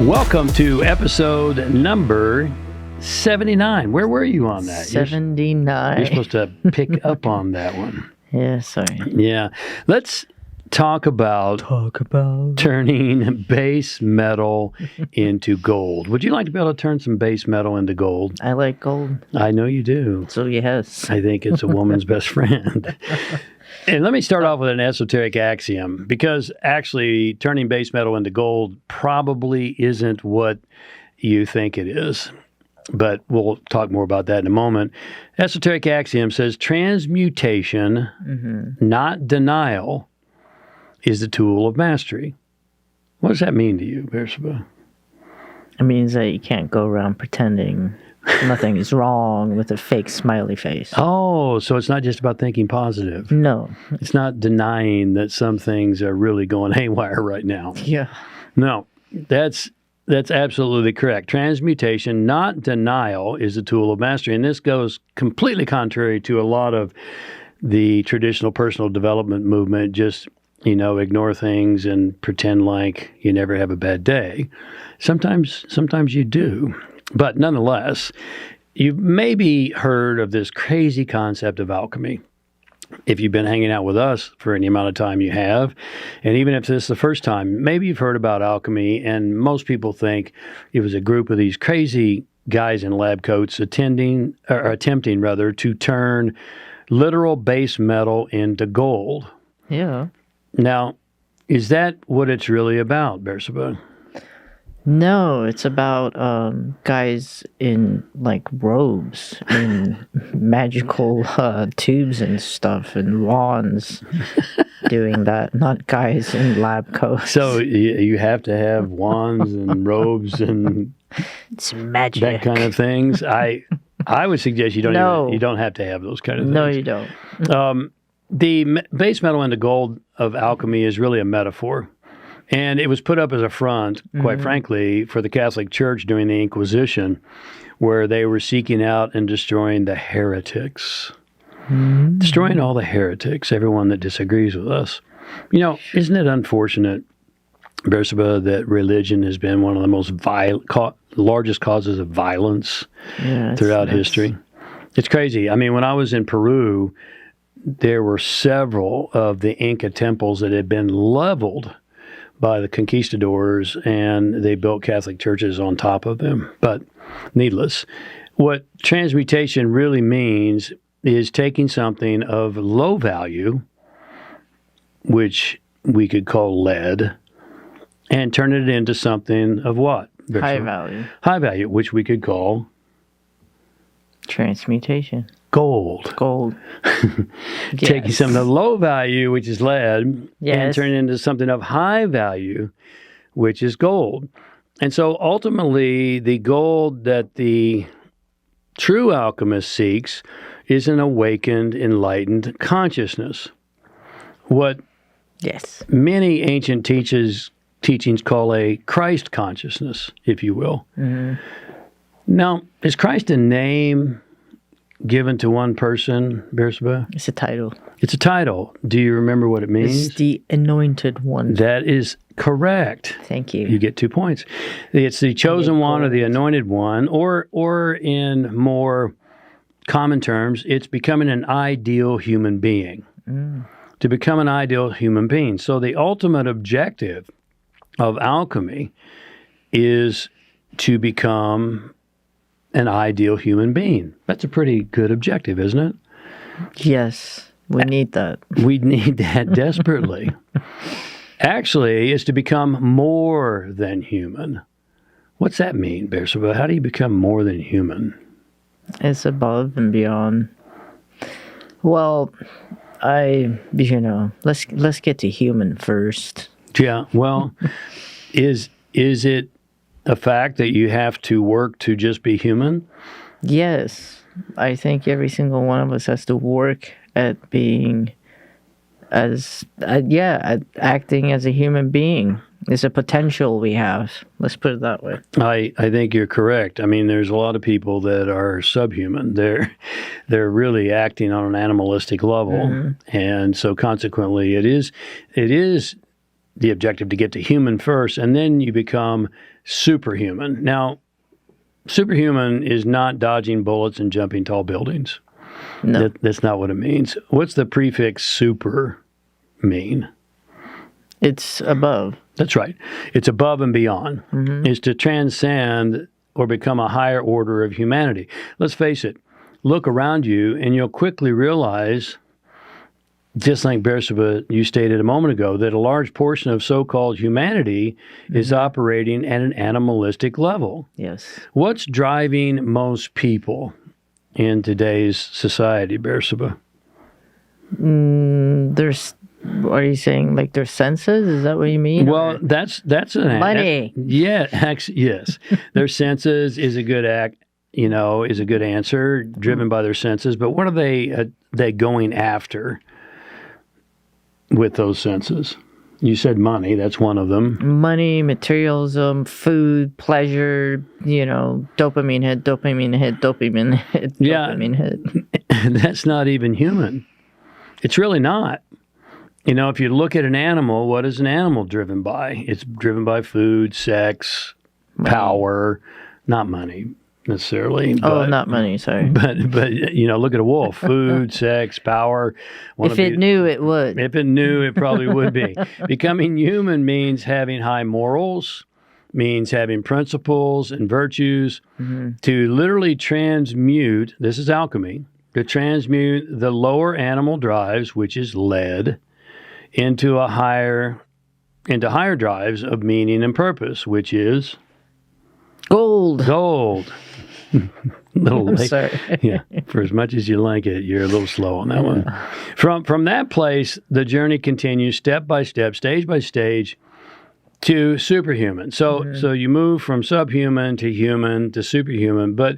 Welcome to episode number 79. Where were you on that? 79. You're supposed to pick up on that one. Yeah, sorry. Yeah. Let's talk about turning base metal into gold. Would you like to be able to turn some base metal into gold? I like gold. I know you do. So yes. I think it's a woman's best friend. And let me start off with an esoteric axiom, because actually turning base metal into gold probably isn't what you think it is. But we'll talk more about that in a moment. Esoteric axiom says transmutation, not denial, is the tool of mastery. What does that mean to you, Beersheba? It means that you can't go around pretending nothing is wrong with a fake smiley face. Oh, so it's not just about thinking positive. No. It's not denying that some things are really going haywire right now. Yeah. No, that's absolutely correct. Transmutation, not denial, is the tool of mastery. And this goes completely contrary to a lot of the traditional personal development movement. Just, ignore things and pretend like you never have a bad day. Sometimes you do. But nonetheless, you've maybe heard of this crazy concept of alchemy. If you've been hanging out with us for any amount of time, you have. And even if this is the first time, maybe you've heard about alchemy, and most people think it was a group of these crazy guys in lab coats attempting to turn literal base metal into gold. Yeah. Now, is that what it's really about, Beersheba? No, it's about guys in robes and magical tubes and stuff and wands doing that, not guys in lab coats. So you have to have wands and robes and it's magic, that kind of things. I would suggest you don't have to have those kind of things. No, you don't. The base metal into gold of alchemy is really a metaphor. And it was put up as a front, quite frankly, for the Catholic Church during the Inquisition, where they were seeking out and destroying the heretics. Destroying all the heretics, everyone that disagrees with us. Isn't it unfortunate, Beersheba, that religion has been one of the most largest causes of violence throughout history? It's crazy. I mean, when I was in Peru, there were several of the Inca temples that had been leveled by the conquistadors, and they built Catholic churches on top of them. But needless, what transmutation really means is taking something of low value, which we could call lead, and turn it into something of what? High value. High value, which we could call transmutation. Gold. Taking something of low value, which is lead, and turning it into something of high value, which is gold. And so ultimately, the gold that the true alchemist seeks is an awakened, enlightened consciousness. What many ancient teachings call a Christ consciousness, if you will. Now, is Christ a name given to one person, Beersheba? It's a title. It's a title. Do you remember what it means? It's the anointed one. That is correct. Thank you. You get 2 points. It's the chosen one or the anointed one, or in more common terms, it's becoming an ideal human being. To become an ideal human being. So the ultimate objective of alchemy is to become an ideal human being. That's a pretty good objective, isn't it? Yes, we need that. We need that desperately. Actually, it's to become more than human. What's that mean, Beersheba? How do you become more than human? It's above and beyond. Well, let's get to human first. Yeah, well, is it a fact that you have to work to just be human? Yes. I think every single one of us has to work at being at acting as a human being. It's a potential we have. Let's put it that way. I think you're correct. I mean, there's a lot of people that are subhuman. They're really acting on an animalistic level. And so consequently, it is the objective to get to human first, and then you become superhuman. Now, superhuman is not dodging bullets and jumping tall buildings. No. That's not what it means. What's the prefix super mean? It's above. That's right. It's above and beyond. It's to transcend or become a higher order of humanity. Let's face it. Look around you, and you'll quickly realize, just like Bersaba, you stated a moment ago, that a large portion of so-called humanity is operating at an animalistic level. Yes. What's driving most people in today's society, Bersaba? Are you saying like their senses? Is that what you mean? Well, that's an money. Yes. Their senses is a good is a good answer, driven by their senses. But what are they going after with those senses? You said money. That's one of them. Money, materialism, food, pleasure. Dopamine hit, dopamine hit, dopamine hit, dopamine hit. That's not even human. It's really not. If you look at an animal, what is an animal driven by? It's driven by food, sex, power, not money necessarily. Not money, sorry. But look at a wolf. Food, sex, power. If it knew, it would. If it knew, it probably would be. Becoming human means having high morals, means having principles and virtues, to literally transmute, this is alchemy, to transmute the lower animal drives, which is lead, into higher drives of meaning and purpose, which is gold. Little late. Sorry. Yeah. For as much as you like it, you're a little slow on that one. From that place, the journey continues step by step, stage by stage, to superhuman. So you move from subhuman to human to superhuman, but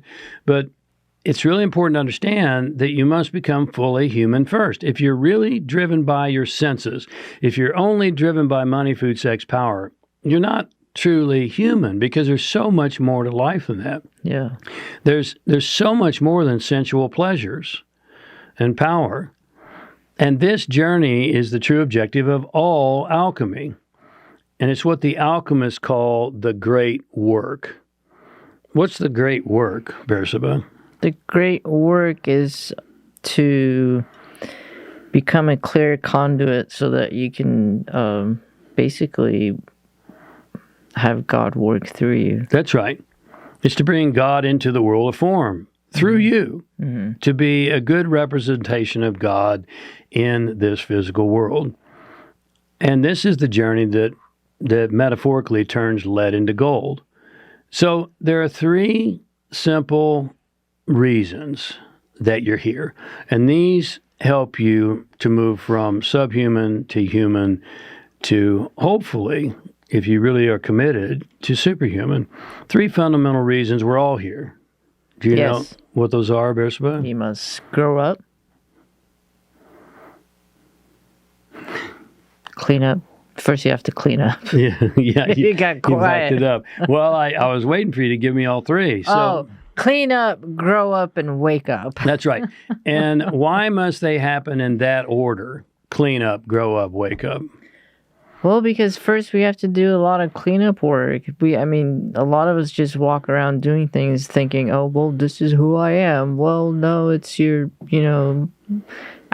it's really important to understand that you must become fully human first. If you're really driven by your senses, if you're only driven by money, food, sex, power, you're not truly human, because there's so much more to life than that. Yeah. There's so much more than sensual pleasures and power. And this journey is the true objective of all alchemy. And it's what the alchemists call the great work. What's the great work, Bersaba? The great work is to become a clear conduit so that you can basically have God work through you. That's right. It's to bring God into the world of form through you, to be a good representation of God in this physical world. And this is the journey that metaphorically turns lead into gold. So there are three simple reasons that you're here. And these help you to move from subhuman to human to, hopefully, if you really are committed, to superhuman. Three fundamental reasons we're all here. Do you know what those are, Bersaba? You must grow up, clean up. First, you have to clean up. Yeah. You got quiet. You backed it up. Well, I was waiting for you to give me all three. So. Clean up, grow up, and wake up. That's right. And why must they happen in that order? Clean up, grow up, wake up. Well, because first we have to do a lot of cleanup work. A lot of us just walk around doing things thinking, oh, well, this is who I am. Well, no, it's your,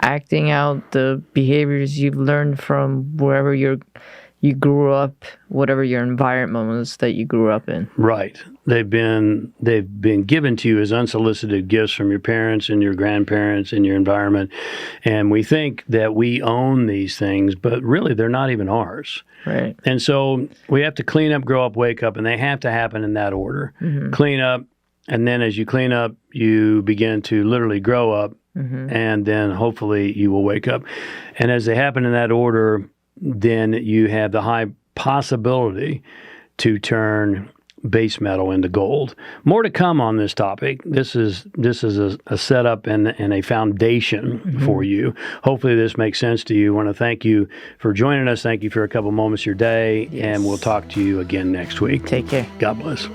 acting out the behaviors you've learned from wherever you grew up, whatever your environment was that you grew up in. Right. They've been given to you as unsolicited gifts from your parents and your grandparents and your environment. And we think that we own these things, but really they're not even ours. Right. And so we have to clean up, grow up, wake up, and they have to happen in that order. Clean up, and then as you clean up, you begin to literally grow up, and then hopefully you will wake up. And as they happen in that order, then you have the high possibility to turn base metal into gold. More to come on this topic. This is a setup and a foundation for you. Hopefully this makes sense to you. I want to thank you for joining us. Thank you for a couple moments of your day, and we'll talk to you again next week. Take care. God bless.